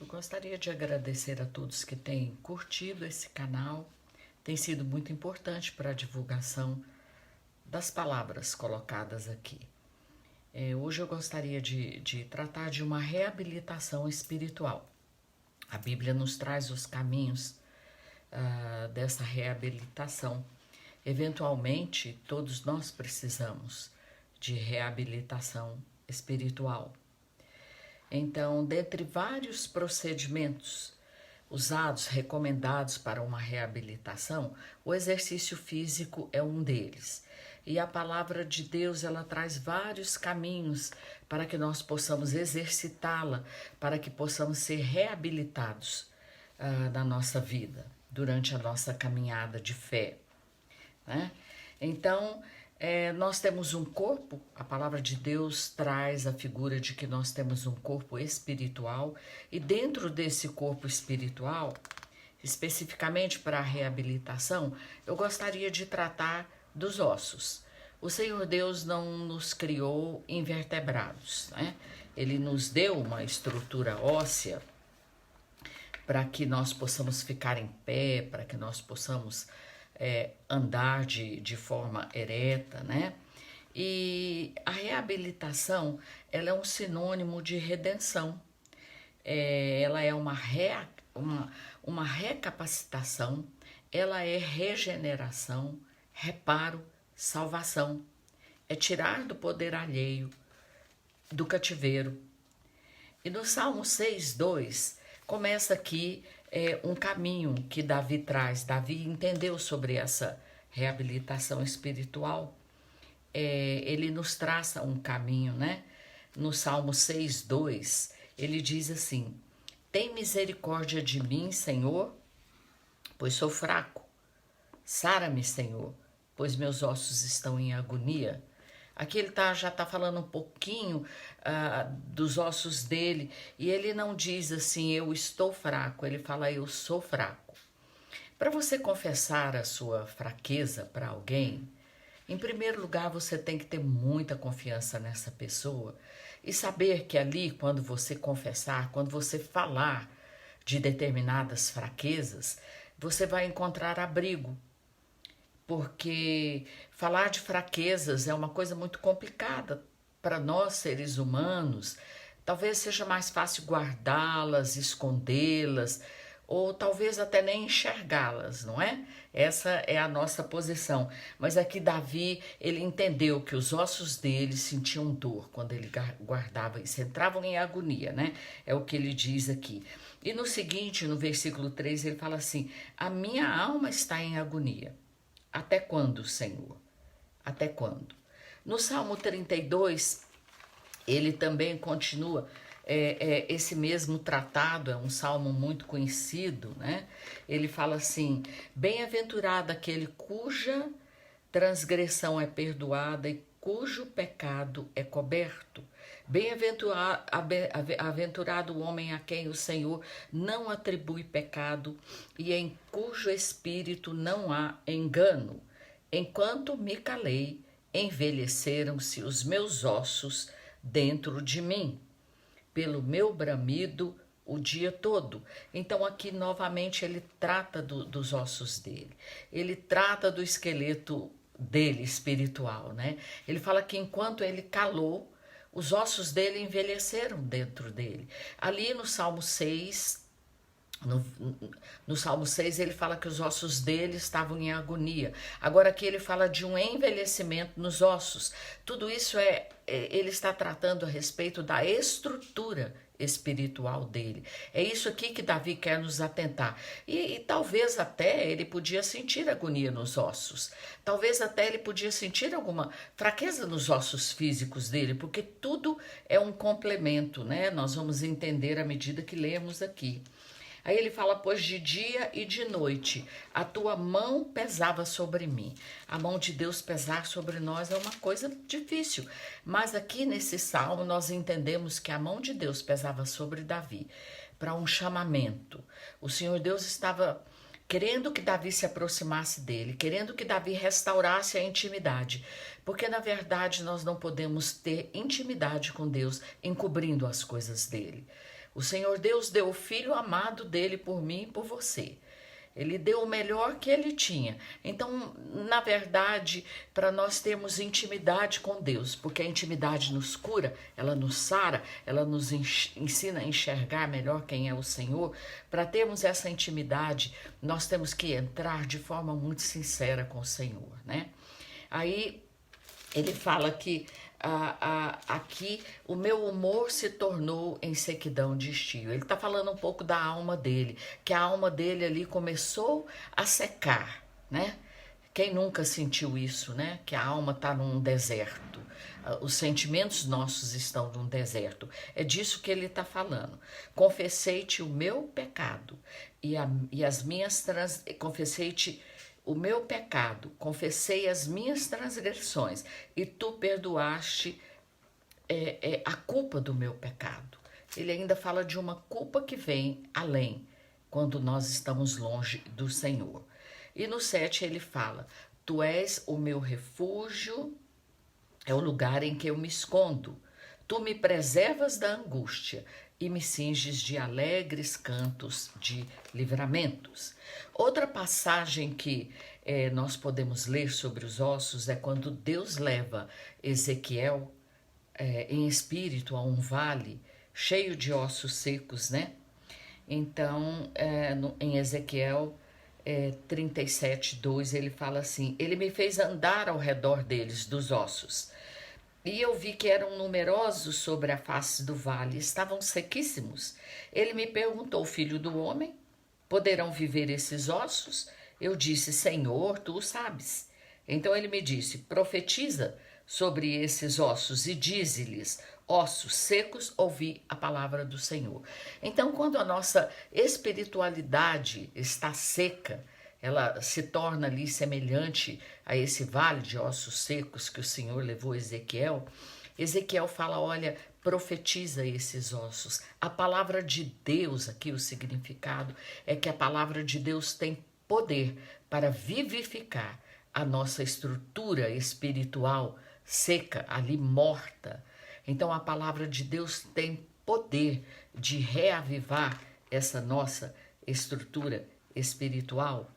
Eu gostaria de agradecer a todos que têm curtido esse canal. Tem sido muito importante para a divulgação das palavras colocadas aqui. Hoje eu gostaria de tratar de uma reabilitação espiritual. A Bíblia nos traz os caminhos dessa reabilitação. Eventualmente, todos nós precisamos de reabilitação espiritual. Então, dentre vários procedimentos usados, recomendados para uma reabilitação, o exercício físico é um deles. E a palavra de Deus, ela traz vários caminhos para que nós possamos exercitá-la, para que possamos ser reabilitados na nossa vida, durante a nossa caminhada de fé, né? Então, nós temos um corpo, a palavra de Deus traz a figura de que nós temos um corpo espiritual, e dentro desse corpo espiritual, especificamente para a reabilitação, eu gostaria de tratar dos ossos. O Senhor Deus não nos criou invertebrados, né? Ele nos deu uma estrutura óssea para que nós possamos ficar em pé, para que nós possamos andar de forma ereta, né? E a reabilitação, ela é um sinônimo de redenção. Ela é uma recapacitação, ela é regeneração, reparo, salvação. É tirar do poder alheio, do cativeiro. E no Salmo 6:2, começa aqui um caminho que Davi traz. Davi entendeu sobre essa reabilitação espiritual. Ele nos traça um caminho, né? No Salmo 6:2, ele diz assim: tem misericórdia de mim, Senhor, pois sou fraco. Sara-me, Senhor, pois meus ossos estão em agonia. Aqui ele já está falando um pouquinho dos ossos dele, e ele não diz assim, eu estou fraco, ele fala, eu sou fraco. Para você confessar a sua fraqueza para alguém, em primeiro lugar você tem que ter muita confiança nessa pessoa e saber que ali, quando você confessar, quando você falar de determinadas fraquezas, você vai encontrar abrigo. Porque falar de fraquezas é uma coisa muito complicada para nós, seres humanos. Talvez seja mais fácil guardá-las, escondê-las, ou talvez até nem enxergá-las, não é? Essa é a nossa posição. Mas aqui Davi, ele entendeu que os ossos dele sentiam dor quando ele guardava isso, entravam em agonia, né? É o que ele diz aqui. E no seguinte, no versículo 3, ele fala assim, a minha alma está em agonia. Até quando, Senhor? Até quando? No Salmo 32, ele também continua esse mesmo tratado, é um salmo muito conhecido, né? Ele fala assim, bem-aventurado aquele cuja transgressão é perdoada e cujo pecado é coberto. Bem-aventurado o homem a quem o Senhor não atribui pecado e em cujo espírito não há engano. Enquanto me calei, envelheceram-se os meus ossos dentro de mim, pelo meu bramido o dia todo. Então aqui novamente ele trata dos ossos dele, ele trata do esqueleto dele espiritual, né? Ele fala que enquanto ele calou, os ossos dele envelheceram dentro dele. Ali no Salmo 6, no Salmo 6 ele fala que os ossos dele estavam em agonia. Agora aqui ele fala de um envelhecimento nos ossos. Tudo isso ele está tratando a respeito da estrutura espiritual dele. É isso aqui que Davi quer nos atentar. E talvez até ele podia sentir agonia nos ossos. Talvez até ele podia sentir alguma fraqueza nos ossos físicos dele, porque tudo é um complemento, né? Nós vamos entender à medida que lemos aqui. Aí ele fala, pois de dia e de noite a tua mão pesava sobre mim. A mão de Deus pesar sobre nós é uma coisa difícil. Mas aqui nesse salmo nós entendemos que a mão de Deus pesava sobre Davi para um chamamento. O Senhor Deus estava querendo que Davi se aproximasse dele, querendo que Davi restaurasse a intimidade. Porque na verdade nós não podemos ter intimidade com Deus encobrindo as coisas dele. O Senhor Deus deu o Filho amado dele por mim e por você. Ele deu o melhor que ele tinha. Então, na verdade, para nós termos intimidade com Deus, porque a intimidade nos cura, ela nos sara, ela nos ensina a enxergar melhor quem é o Senhor. Para termos essa intimidade, nós temos que entrar de forma muito sincera com o Senhor, né? Aí ele fala que aqui o meu humor se tornou em sequidão de estio. Ele está falando um pouco da alma dele, que a alma dele ali começou a secar, né? Quem nunca sentiu isso, né? Que a alma está num deserto. Os sentimentos nossos estão num deserto. É disso que ele está falando. Confessei-te o meu pecado e as minhas confessei-te o meu pecado, confessei as minhas transgressões e tu perdoaste a culpa do meu pecado. Ele ainda fala de uma culpa que vem além, quando nós estamos longe do Senhor. E no 7 ele fala, tu és o meu refúgio, é o lugar em que eu me escondo. Tu me preservas da angústia e me cinges de alegres cantos de livramentos. Outra passagem que nós podemos ler sobre os ossos é quando Deus leva Ezequiel em espírito a um vale cheio de ossos secos, né? Então, em Ezequiel 37:2, ele fala assim, ele me fez andar ao redor deles, dos ossos, e eu vi que eram numerosos sobre a face do vale, estavam sequíssimos. Ele me perguntou, filho do homem, poderão viver esses ossos? Eu disse, Senhor, tu o sabes. Então ele me disse, profetiza sobre esses ossos e dize-lhes, ossos secos, ouvi a palavra do Senhor. Então, quando a nossa espiritualidade está seca, ela se torna ali semelhante a esse vale de ossos secos que o Senhor levou Ezequiel. Ezequiel fala, olha, profetiza esses ossos. A palavra de Deus, aqui o significado, é que a palavra de Deus tem poder para vivificar a nossa estrutura espiritual seca, ali morta. Então a palavra de Deus tem poder de reavivar essa nossa estrutura espiritual.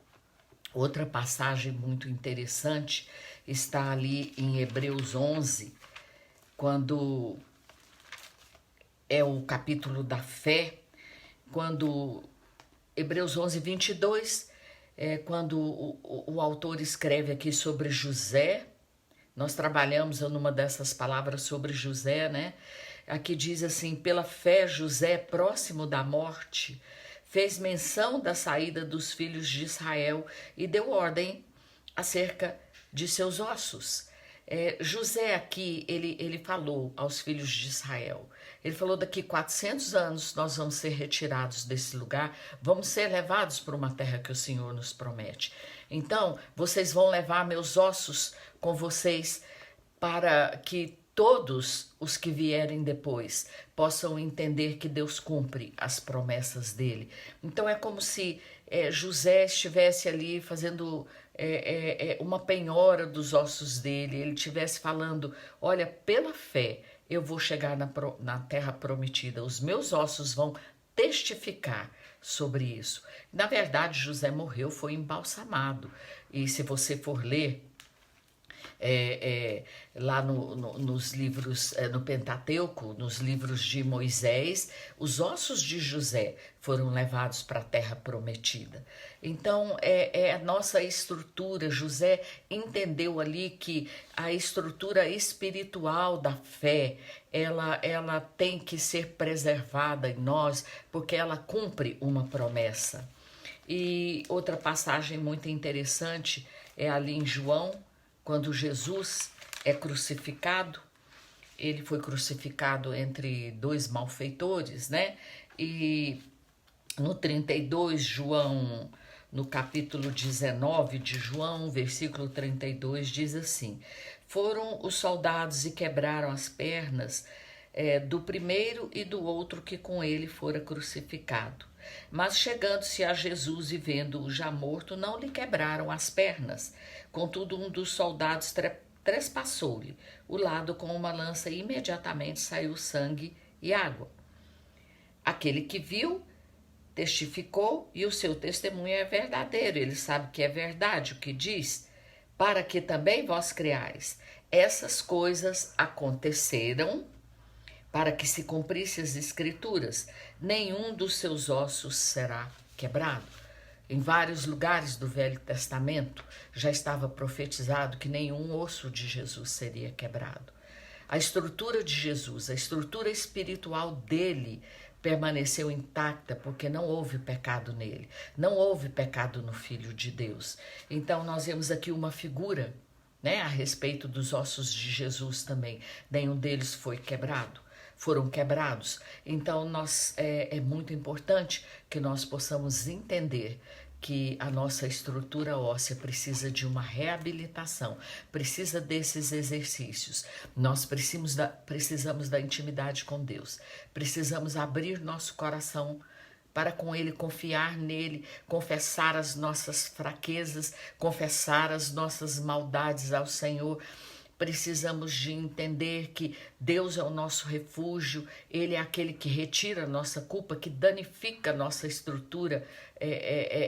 Outra passagem muito interessante está ali em Hebreus 11, quando é o capítulo da fé, quando Hebreus 11:22, quando o autor escreve aqui sobre José. Nós trabalhamos numa dessas palavras sobre José, né? Aqui diz assim, pela fé José, próximo da morte, fez menção da saída dos filhos de Israel e deu ordem acerca de seus ossos. José aqui, ele falou aos filhos de Israel, ele falou, daqui 400 anos nós vamos ser retirados desse lugar, vamos ser levados para uma terra que o Senhor nos promete. Então, vocês vão levar meus ossos com vocês para que todos os que vierem depois possam entender que Deus cumpre as promessas dele. Então, é como se José estivesse ali fazendo uma penhora dos ossos dele, ele estivesse falando, olha, pela fé eu vou chegar na terra prometida, os meus ossos vão testificar sobre isso. Na verdade, José morreu, foi embalsamado, e se você for ler lá nos livros, no Pentateuco, nos livros de Moisés, os ossos de José foram levados para a terra prometida. Então, a nossa estrutura, José entendeu ali que a estrutura espiritual da fé, ela tem que ser preservada em nós, porque ela cumpre uma promessa. E outra passagem muito interessante é ali em João, quando Jesus é crucificado. Ele foi crucificado entre dois malfeitores, né? E no 32, João, no capítulo 19 de João, versículo 32, diz assim, foram os soldados e quebraram as pernas do primeiro e do outro que com ele fora crucificado. Mas chegando-se a Jesus e vendo-o já morto, não lhe quebraram as pernas. Contudo, um dos soldados trespassou-lhe o lado com uma lança e imediatamente saiu sangue e água. Aquele que viu, testificou e o seu testemunho é verdadeiro. Ele sabe que é verdade o que diz, para que também vós creais. Essas coisas aconteceram para que se cumprisse as escrituras. Nenhum dos seus ossos será quebrado. Em vários lugares do Velho Testamento já estava profetizado que nenhum osso de Jesus seria quebrado. A estrutura de Jesus, a estrutura espiritual dele permaneceu intacta porque não houve pecado nele, não houve pecado no Filho de Deus. Então nós vemos aqui uma figura, né, a respeito dos ossos de Jesus também. Nenhum deles foi quebrado. Foram quebrados. Então é muito importante que nós possamos entender que a nossa estrutura óssea precisa de uma reabilitação, precisa desses exercícios. Nós precisamos da intimidade com Deus, precisamos abrir nosso coração para com Ele, confiar nele, confessar as nossas fraquezas, confessar as nossas maldades ao Senhor. Precisamos de entender que Deus é o nosso refúgio, Ele é aquele que retira a nossa culpa, que danifica a nossa estrutura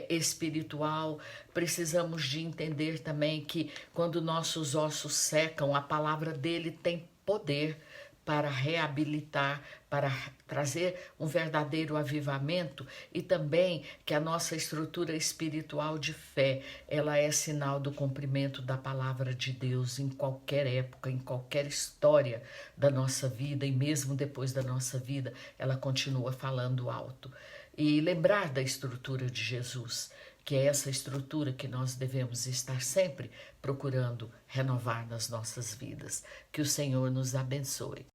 espiritual. Precisamos de entender também que quando nossos ossos secam, a palavra dele tem poder para reabilitar, para trazer um verdadeiro avivamento, e também que a nossa estrutura espiritual de fé, ela é sinal do cumprimento da palavra de Deus em qualquer época, em qualquer história da nossa vida, e mesmo depois da nossa vida, ela continua falando alto. E lembrar da estrutura de Jesus, que é essa estrutura que nós devemos estar sempre procurando renovar nas nossas vidas. Que o Senhor nos abençoe.